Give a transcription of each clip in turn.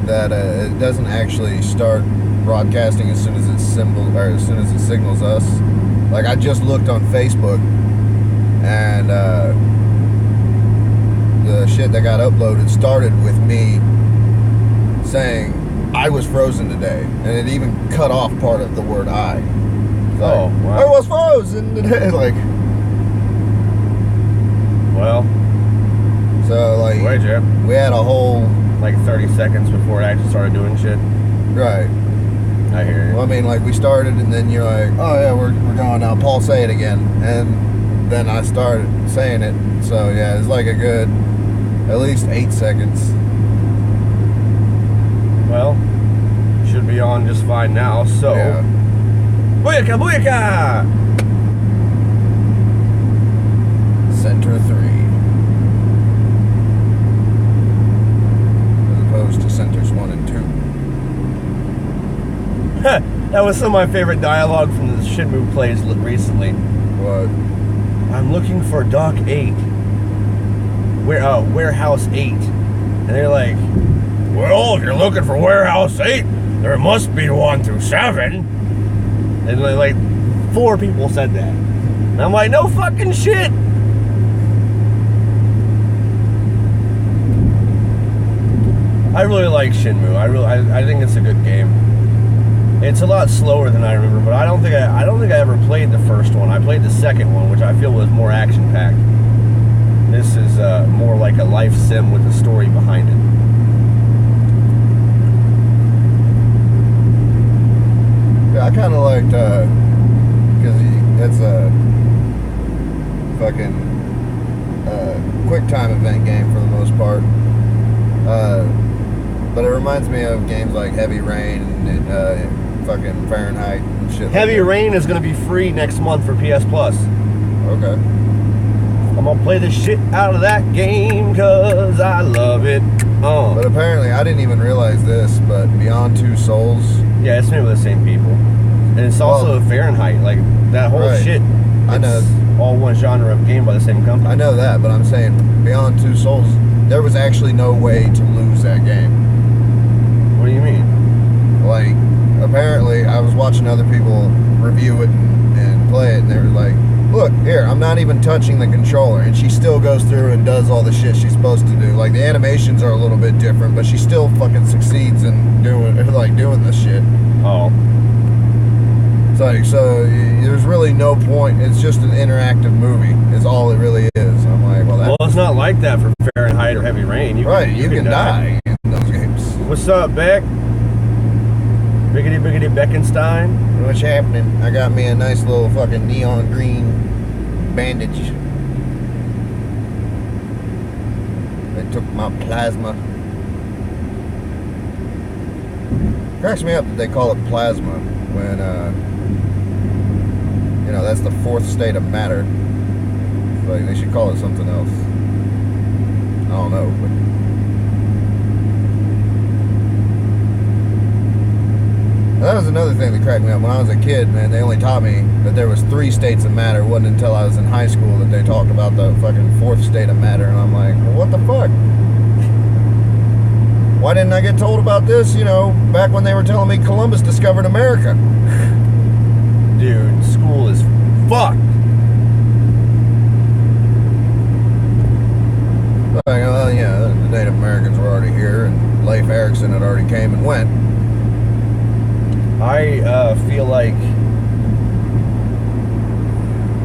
that it doesn't actually start broadcasting as soon as it signals us. Like, I just looked on Facebook, and the shit that got uploaded started with me saying I was frozen today, and it even cut off part of the word I. Like, wow. I was frozen today. Like, well, so like, we had a whole like 30 seconds before it actually started doing shit. Right. I hear you. Well, I mean, like, we started, and then you're like, oh yeah, we're going now. Paul, say it again, and then I started saying it. So yeah, it's like a good at least 8 seconds. Well, should be on just fine now. So, yeah. Booyaka, booyaka! Center 3. As opposed to centers 1 and 2. That was some of my favorite dialogue from the Shenmue plays recently. What? I'm looking for Dock 8. Warehouse 8. And they're like, well, if you're looking for Warehouse 8, there must be 1 through 7. And like 4 people said that. And I'm like, no fucking shit. I really like Shenmue. I think it's a good game. It's a lot slower than I remember, but I don't think I ever played the first one. I played the second one, which I feel was more action-packed. This is more like a life sim with a story behind it. Yeah, I kind of liked, because it's a fucking quick time event game for the most part. But it reminds me of games like Heavy Rain and fucking Fahrenheit and shit. Heavy Rain is going to be free next month for PS Plus. Okay. I'm going to play the shit out of that game because I love it. But apparently, I didn't even realize this, but Beyond Two Souls... Yeah, it's made with the same people. And it's also Fahrenheit. Like, that whole shit. I know. All one genre of game by the same company. I know that, but I'm saying Beyond Two Souls, there was actually no way to lose that game. What do you mean? Like, apparently, I was watching other people review it and play it, and they were like, look, here, I'm not even touching the controller, and she still goes through and does all the shit she's supposed to do. Like, the animations are a little bit different, but she still fucking succeeds in doing this shit. Oh. It's like, so there's really no point. It's just an interactive movie, is all it really is. I'm like, well, it's not like that for Fahrenheit or Heavy Rain. You can die in those games. What's up, Beck? Biggity Biggity Beckenstein? What's happening? I got me a nice little fucking neon green bandage. They took my plasma. Cracks me up that they call it plasma when, that's the 4th state of matter. Like, they should call it something else. I don't know, but... That was another thing that cracked me up. When I was a kid, man, they only taught me that there was 3 states of matter. It wasn't until I was in high school that they talked about the fucking 4th state of matter. And I'm like, well, what the fuck? Why didn't I get told about this, back when they were telling me Columbus discovered America? Dude, school is fucked. Well, yeah, the Native Americans were already here, and Leif Erikson had already came and went. I feel like,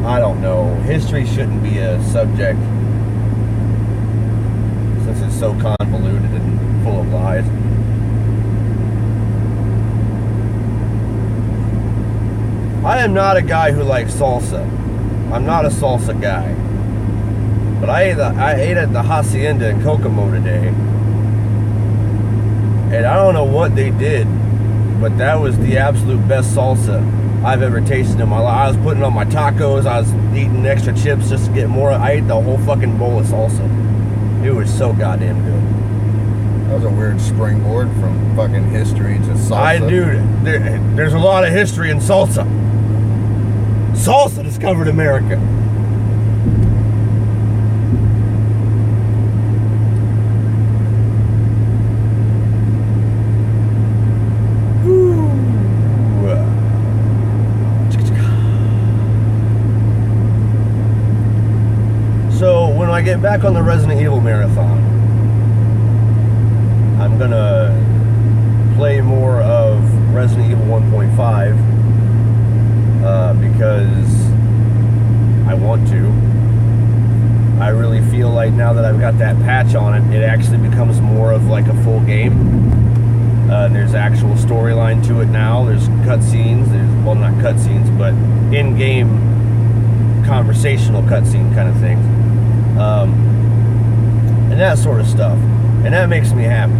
I don't know, history shouldn't be a subject since it's so convoluted and full of lies. I am not a guy who likes salsa. I'm not a salsa guy. But I ate at the Hacienda in Kokomo today. And I don't know what they did, but that was the absolute best salsa I've ever tasted in my life. I was putting on my tacos. I was eating extra chips just to get more. I ate the whole fucking bowl of salsa. It was so goddamn good. That was a weird springboard from fucking history to salsa. There's a lot of history in salsa. Salsa discovered America. get back on the Resident Evil marathon. I'm gonna play more of Resident Evil 1.5 because I want to. I really feel like now that I've got that patch on it, it actually becomes more of like a full game. There's actual storyline to it now. There's cutscenes. Well, not cutscenes, but in-game conversational cutscene kind of things, and that sort of stuff. And that makes me happy.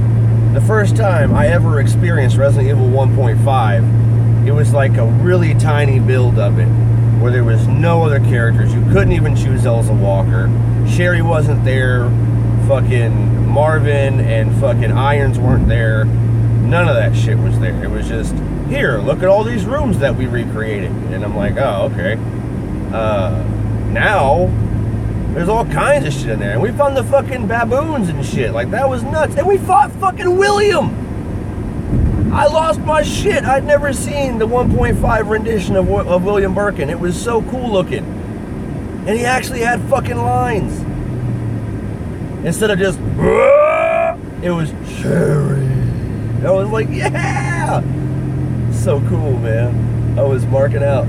The first time I ever experienced Resident Evil 1.5, it was like a really tiny build of it, where there was no other characters. You couldn't even choose Elsa Walker. Sherry wasn't there. Fucking Marvin and fucking Irons weren't there. None of that shit was there. It was just, here, look at all these rooms that we recreated. And I'm like, oh, okay. Now, there's all kinds of shit in there. And we found the fucking baboons and shit. Like, that was nuts. And we fought fucking William. I lost my shit. I'd never seen the 1.5 rendition of William Birkin. It was so cool looking. And he actually had fucking lines. Instead of just, it was Sherry. I was like, yeah! So cool, man. I was marking out.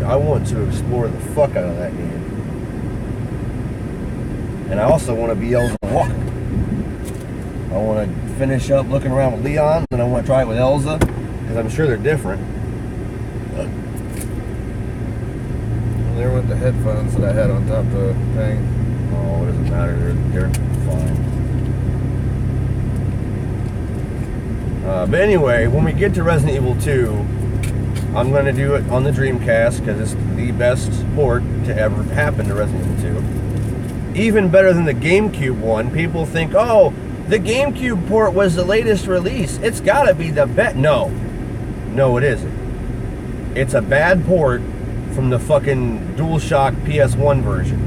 I want to explore the fuck out of that game. And I also want to be Elsa Walker. I want to finish up looking around with Leon, and I want to try it with Elsa, because I'm sure they're different. There went the headphones that I had on top of the thing. Oh, it doesn't matter. They're fine. But anyway, when we get to Resident Evil 2, I'm going to do it on the Dreamcast because it's the best port to ever happen to Resident Evil 2. Even better than the GameCube one. People think, oh, the GameCube port was the latest release. It's got to be the best. No, it isn't. It's a bad port from the fucking DualShock PS1 version.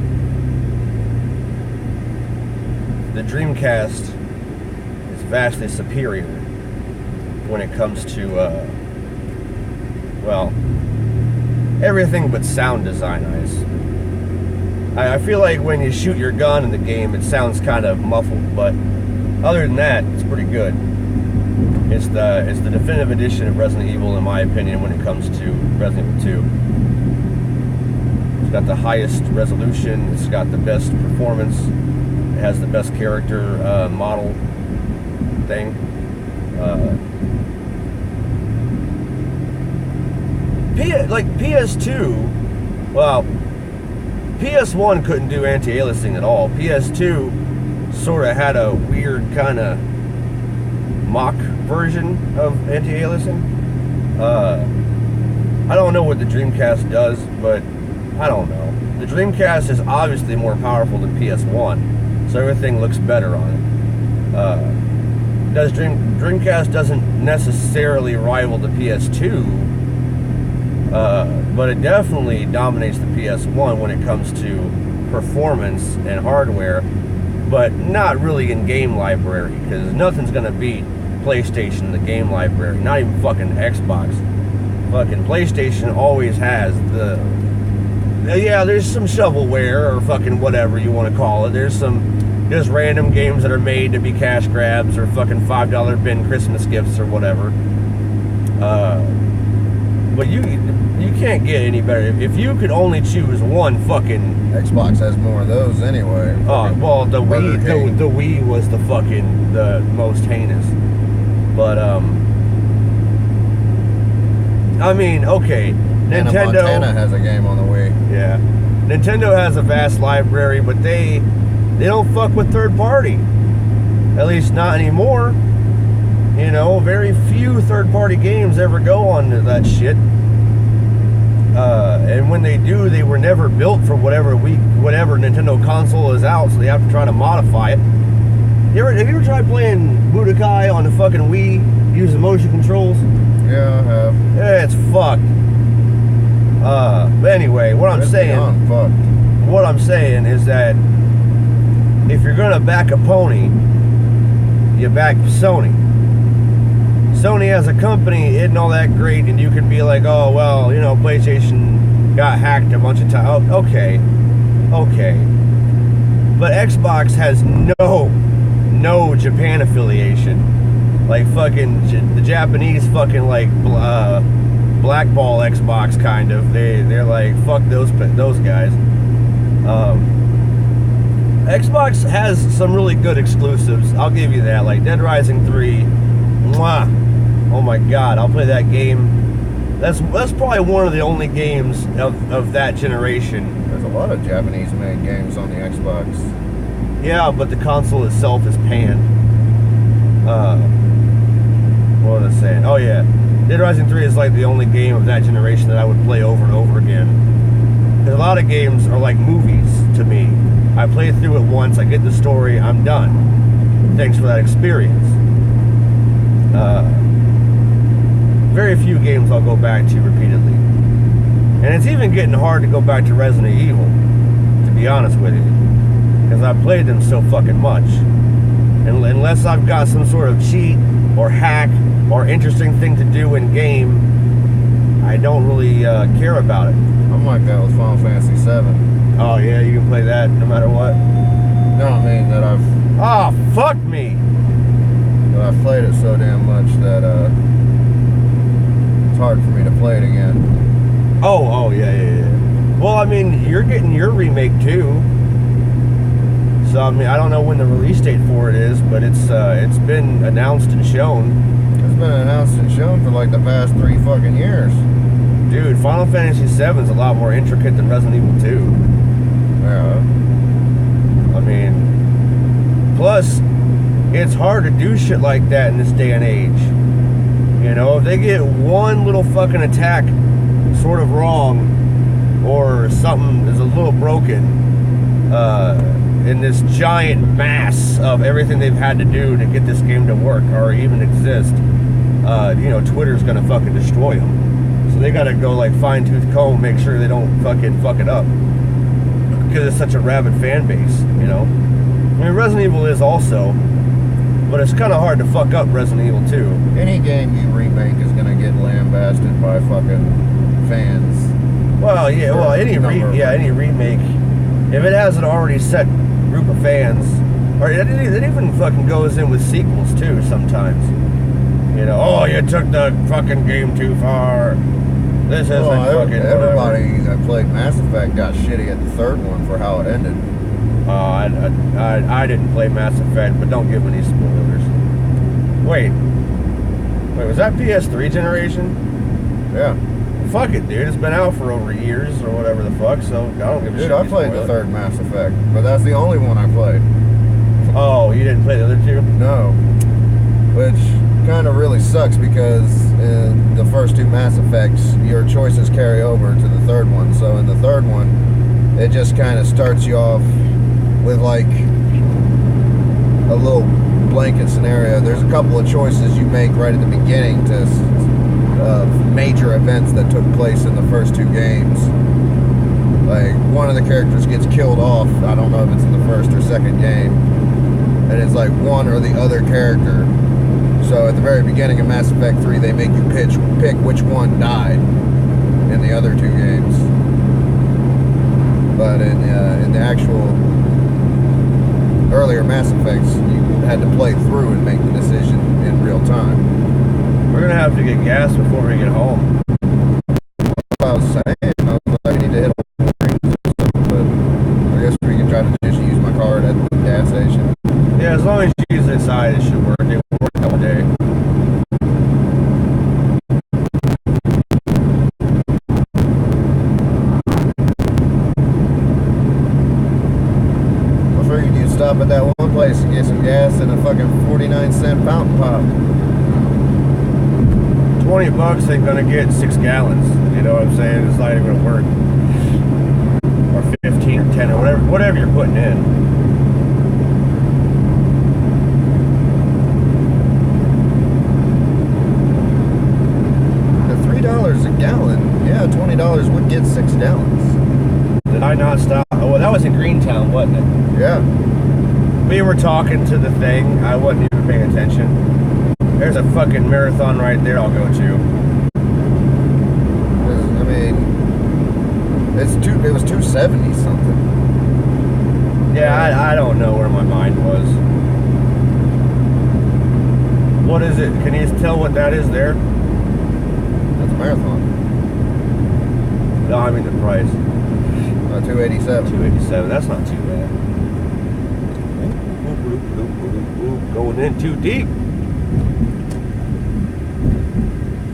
The Dreamcast is vastly superior when it comes to, well, everything but sound design. I feel like when you shoot your gun in the game, it sounds kind of muffled, but other than that, it's pretty good. It's the definitive edition of Resident Evil, in my opinion, when it comes to Resident Evil 2. It's got the highest resolution. It's got the best performance. It has the best character model thing. Like PS2, well, PS1 couldn't do anti-aliasing at all. PS2 sort of had a weird kind of mock version of anti-aliasing. I don't know what the Dreamcast does, but I don't know. The Dreamcast is obviously more powerful than PS1, so everything looks better on it. Dreamcast doesn't necessarily rival the PS2, but it definitely dominates the PS1 when it comes to performance and hardware, but not really in game library, because nothing's gonna beat PlayStation in the game library, not even fucking Xbox. Fucking PlayStation always has the, yeah, there's some shovelware or fucking whatever you want to call it. There's some just random games that are made to be cash grabs or fucking $5 bin Christmas gifts or whatever. But you can't get any better. If you could only choose one fucking... Xbox has more of those anyway. Oh, well, the Wii was the fucking, the most heinous. But, I mean, okay, Nintendo... Montana has a game on the Wii. Yeah. Nintendo has a vast library, but they don't fuck with third party. At least not anymore. You know, very few third-party games ever go on that shit. And when they do, they were never built for whatever Nintendo console is out, so they have to try to modify it. Have you ever tried playing Budokai on the fucking Wii using motion controls? Yeah, I have. Yeah, it's fucked. But anyway, what I'm saying is that if you're gonna back a pony, you back Sony. Sony as a company isn't all that great, and you can be like, oh well, you know, PlayStation got hacked a bunch of times. Oh, okay, but Xbox has no Japan affiliation. Like fucking the Japanese fucking like blackball Xbox kind of. They're like fuck those guys. Xbox has some really good exclusives. I'll give you that. Like Dead Rising 3, mwah. Oh my god, I'll play that game. That's probably one of the only games of that generation. There's a lot of Japanese-made games on the Xbox. Yeah, but the console itself is panned. What was I saying? Oh yeah, Dead Rising 3 is like the only game of that generation that I would play over and over again. Because a lot of games are like movies to me. I play through it once, I get the story, I'm done. Thanks for that experience. Very few games I'll go back to repeatedly. And it's even getting hard to go back to Resident Evil, to be honest with you. Because I've played them so fucking much. And unless I've got some sort of cheat or hack or interesting thing to do in game, I don't really care about it. I'm like that with Final Fantasy 7. Oh yeah, you can play that no matter what? No, I mean that I've... Oh, fuck me! That I've played it so damn much that it's hard for me to play it again. Oh, yeah. Well, I mean, you're getting your remake too. So, I mean, I don't know when the release date for it is, but it's been announced and shown. It's been announced and shown for like the past 3 fucking years. Dude, Final Fantasy 7 is a lot more intricate than Resident Evil 2. Yeah. I mean, plus, it's hard to do shit like that in this day and age. You know, if they get one little fucking attack sort of wrong, or something is a little broken, in this giant mass of everything they've had to do to get this game to work or even exist, you know, Twitter's gonna fucking destroy them. So they gotta go like fine-tooth comb, make sure they don't fucking fuck it up. Because it's such a rabid fan base, you know? I mean, Resident Evil is also, but it's kind of hard to fuck up Resident Evil 2. Any game you remake is gonna get lambasted by fucking fans. Well, yeah, well, any remake, if it has an already set group of fans, or it even fucking goes in with sequels too sometimes. You know, oh, you took the fucking game too far. This isn't fucking everybody whatever. that played Mass Effect got shitty at the third one for how it ended. I didn't play Mass Effect, but don't give me any spoilers. Wait, was that PS3 generation? Yeah. Fuck it, dude. It's been out for over years or whatever the fuck, so I don't give a shit. Dude, I played the third Mass Effect, but that's the only one I played. Oh, you didn't play the other two? No. Which kind of really sucks because in the first 2 Mass Effects, your choices carry over to the third one. So in the third one, it just kind of starts you off with like a little blanket scenario. There's a couple of choices you make right at the beginning to major events that took place in the first 2 games. Like one of the characters gets killed off. I don't know if it's in the first or second game, and it's like one or the other character. So at the very beginning of Mass Effect 3, they make you pick which one died in the other 2 games. But in the actual earlier Mass Effects, you had to play through and make the decision in real time. We're gonna have to get gas before we get home. I was saying, I was like, we need to hit a rings or something, but I guess we can try to just use my card at the gas station. Yeah, as long as you use it inside, it should work. It will work all day. I figured you'd stop at that one place and get some gas and a fucking 49-cent fountain pop. $20 ain't gonna get 6 gallons. You know what I'm saying? It's not even gonna work. Or 15 or 10 or whatever you're putting in. $3 a gallon. Yeah, $20 would get 6 gallons. Did I not stop? Oh, well, that was in Greentown, wasn't it? Yeah. We were talking to the thing. I wasn't even paying attention. There's a fucking marathon right there I'll go to. I mean, it was 270 something. Yeah, I don't know where my mind was. What is it? Can you tell what that is there? That's a marathon. No, I mean the price. 287. 287. That's not too bad. Going in too deep.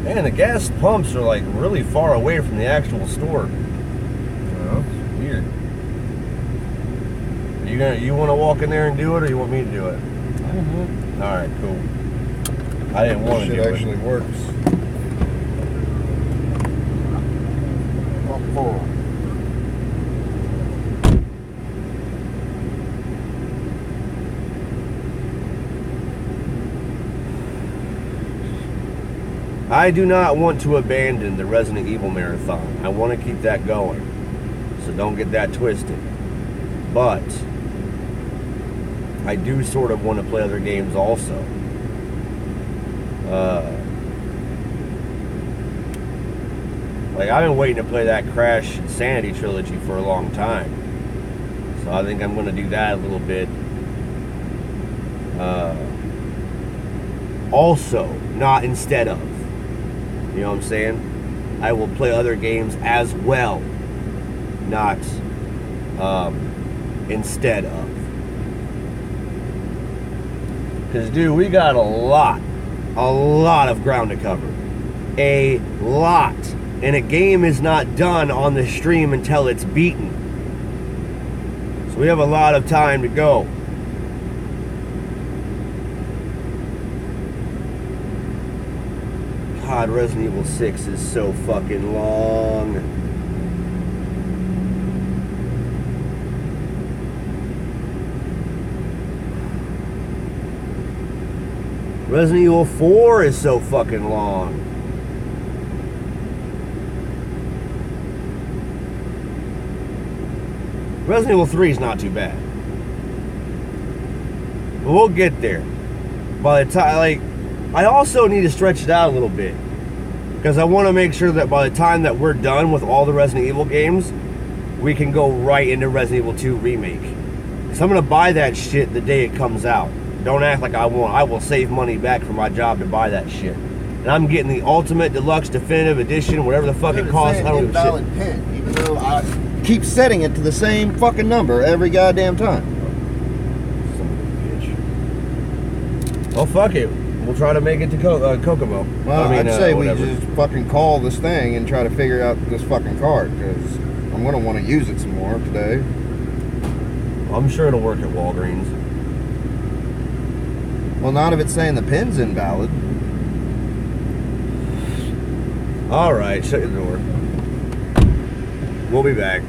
Man, the gas pumps are like really far away from the actual store. Well, It's weird. You want to walk in there and do it, or you want me to do it? I don't know. All right, cool. I didn't want to Shit do it. actually works. What for? I do not want to abandon the Resident Evil Marathon. I want to keep that going. So don't get that twisted. But I do sort of want to play other games also. Like I've been waiting to play that Crash Insanity trilogy for a long time. So I think I'm going to do that a little bit. Also, not instead of. You know what I'm saying? I will play other games as well, not instead of. Because, dude, we got a lot of ground to cover. A lot. And a game is not done on the stream until it's beaten. So we have a lot of time to go. God, Resident Evil 6 is so fucking long. Resident Evil 4 is so fucking long. Resident Evil 3 is not too bad. But we'll get there. By the time, like, I also need to stretch it out a little bit. Because I want to make sure that by the time that we're done with all the Resident Evil games, we can go right into Resident Evil 2 Remake. Because I'm going to buy that shit the day it comes out. Don't act like I won't. I will save money back for my job to buy that shit. And I'm getting the Ultimate Deluxe Definitive Edition, whatever the fuck it costs. I don't give a shit. Pin, even though I keep setting it to the same fucking number every goddamn time. Son of a bitch. Well, fuck it. We'll try to make it to Kokomo. Well, I'd say whatever. we just fucking call this thing and try to figure out this fucking card, because I'm going to want to use it some more today. I'm sure it'll work at Walgreens. Well, not if it's saying the pin's invalid. All right, shut your door. We'll be back.